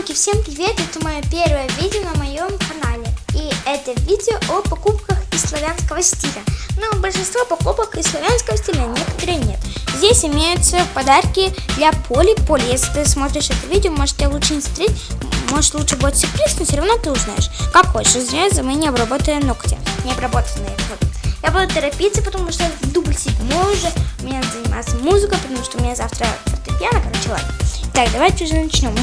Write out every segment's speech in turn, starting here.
Девчонки, всем привет! Это мое первое видео на моем канале. И это видео о покупках из славянского стиля. Но большинство покупок из славянского стиля, некоторые нет. Здесь имеются подарки для Поли. Поли, если ты смотришь это видео, может тебя лучше не смотреть, может лучше будет сюрприз, но все равно ты узнаешь. Как хочешь, извиняюсь за мои необработанные ногти. Необработанные. Вот. Я буду торопиться, потому что дубль 7 уже. Мне надо заниматься музыкой, потому что у меня завтра фортепиано, короче, ладно. Так, давайте уже начнем.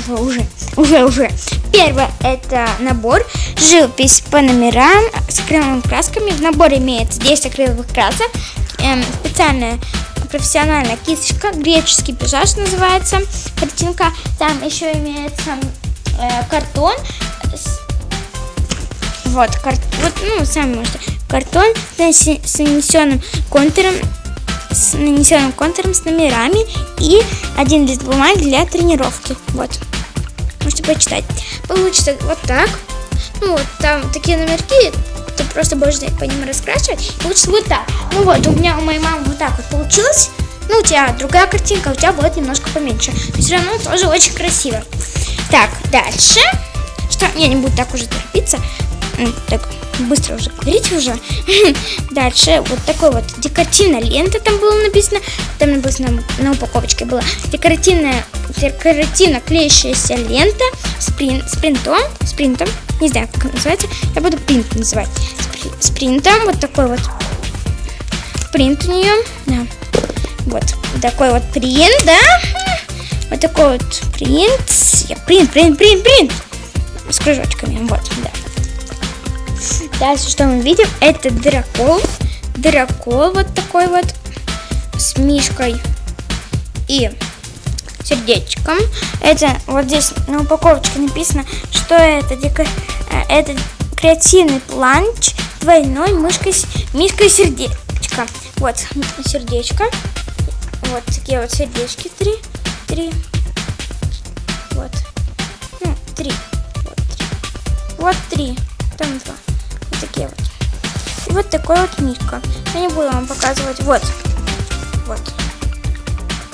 Уже. Первое — это набор живопись по номерам с акриловыми красками. В наборе имеется 10 акриловых красок, специальная профессиональная кисточка, греческий пейзаж называется картинка. Там еще имеется картон. Сами можете. Картон с нанесенным контуром. С номерами и один лист бумаги для тренировки. Вот. Можете почитать. Получится вот так. Там такие номерки, ты просто будешь по ним раскрашивать. Получится вот так. У моей мамы вот так вот получилось. У тебя другая картинка, у тебя будет немножко поменьше. Но все равно тоже очень красиво. Так, дальше. Я не буду так уже торопиться. Так, быстро уже говорить уже. Дальше вот такой вот декоративная лента, там было написано. Там написано на упаковочке было декоративно клеящаяся лента с принтом. Не знаю, как называется. Я буду принт называть. С принтом. Вот такой вот принт у нее. Да. Вот такой вот принт, да. Вот такой вот принт. С кружочками. Вот, да. Дальше, что мы видим, это дракол вот такой вот с мишкой и сердечком. Это вот здесь на упаковочке написано, что это креативный планч двойной мишкой сердечко. Вот сердечко. Вот такие вот сердечки три. Вот. 3. Вот 3. Там 2. Вот такие вот. И вот такой вот мишка. Я не буду вам показывать. Вот.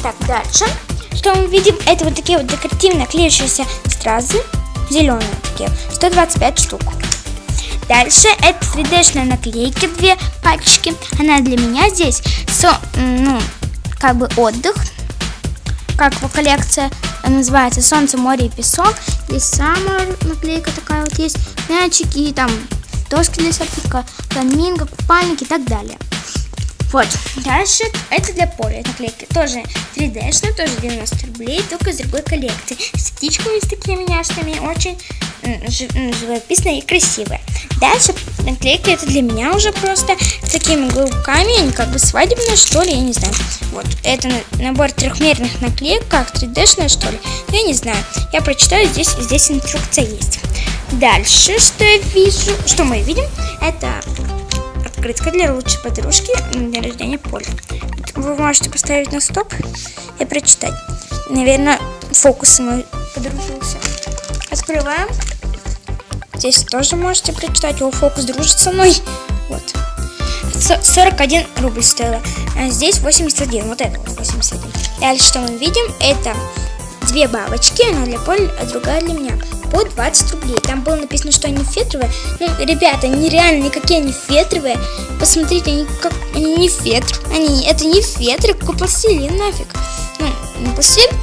Так, дальше. Что мы видим? Это вот такие вот декоративно клеящиеся стразы. Зеленые такие. 125 штук. Дальше это 3D-шная наклейка. 2 пачки. Она для меня здесь отдых. Как его коллекция называется, солнце, море и песок. Здесь сама наклейка такая вот есть. Мячики, там доски для серфинга, фламинго, купальники и так далее. Вот. Дальше это для Поли наклейки. Тоже 3D-шная, тоже 90 рублей, только из другой коллекции. С птичками с такими няшными, очень живописная и красивая. Дальше наклейки это для меня уже просто с такими голубками, они как бы свадебные, что ли, я не знаю. Вот, это набор трехмерных наклеек, как 3D-шная, что ли, я не знаю. Я прочитаю, здесь инструкция есть. Дальше, что мы видим, это открытка для лучшей подружки на день рождения Поли. Вы можете поставить на стоп и прочитать. Наверное, фокус мой подружился. Открываем. Здесь тоже можете прочитать. Фокус дружит со мной. Вот. 41 рубль стоило. А здесь 81. Вот это вот 81. Дальше, что мы видим, это 2 бабочки. Одна для Поли, а другая для меня. По 20 рублей. Там было написано, что они фетровые. Ребята, они реально никакие не фетровые. Посмотрите, они не фетр. Это не фетры, какой пластилин нафиг. Не пластилин,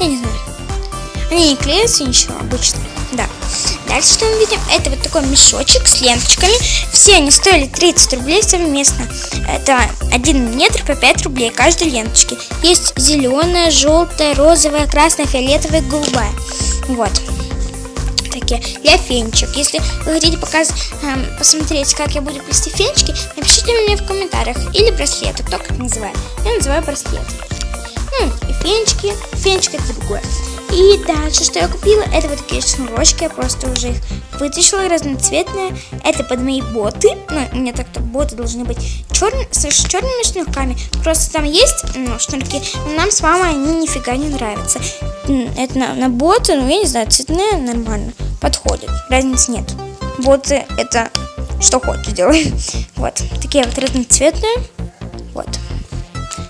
я не знаю. Они не клеятся ничего обычно. Да. Дальше, что мы видим, это вот такой мешочек с ленточками. Все они стоили 30 рублей совместно. Это 1 метр по 5 рублей каждой ленточки. Есть зеленая, желтая, розовая, красная, фиолетовая, голубая. Вот. Такие для фенчик. Если вы хотите посмотреть, как я буду плести фенчики, напишите мне в комментариях. Или браслеты, кто как называет. Я называю браслеты. И фенчики это другое. И дальше, что я купила, это вот такие шнурочки. Я просто уже их вытащила, разноцветные. Это под мои боты. У меня так-то боты должны быть с черными шнурками. Просто там есть шнурки, но нам с мамой они нифига не нравятся. Это на боты, я не знаю, цветные нормально подходят. Разницы нет. Боты это что хочешь делай. Вот, такие вот разноцветные. Вот.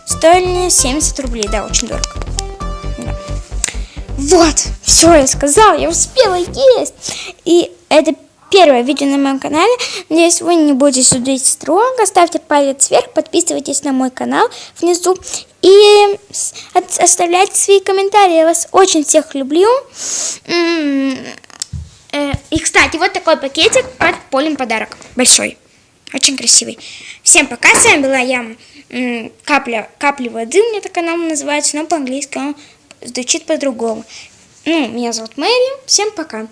Стоили 70 рублей, да, очень дорого. Да. Вот, все, я сказала, я успела есть. И это первое видео на моем канале. Надеюсь, вы не будете судить строго. Ставьте палец вверх, подписывайтесь на мой канал внизу. И оставляйте свои комментарии. Я вас очень всех люблю. И, кстати, вот такой пакетик от Полин подарок. Большой. Очень красивый. Всем пока. С вами была я, Капли воды. У меня так канал называется. Но по-английски он звучит по-другому. Меня зовут Мэри. Всем пока.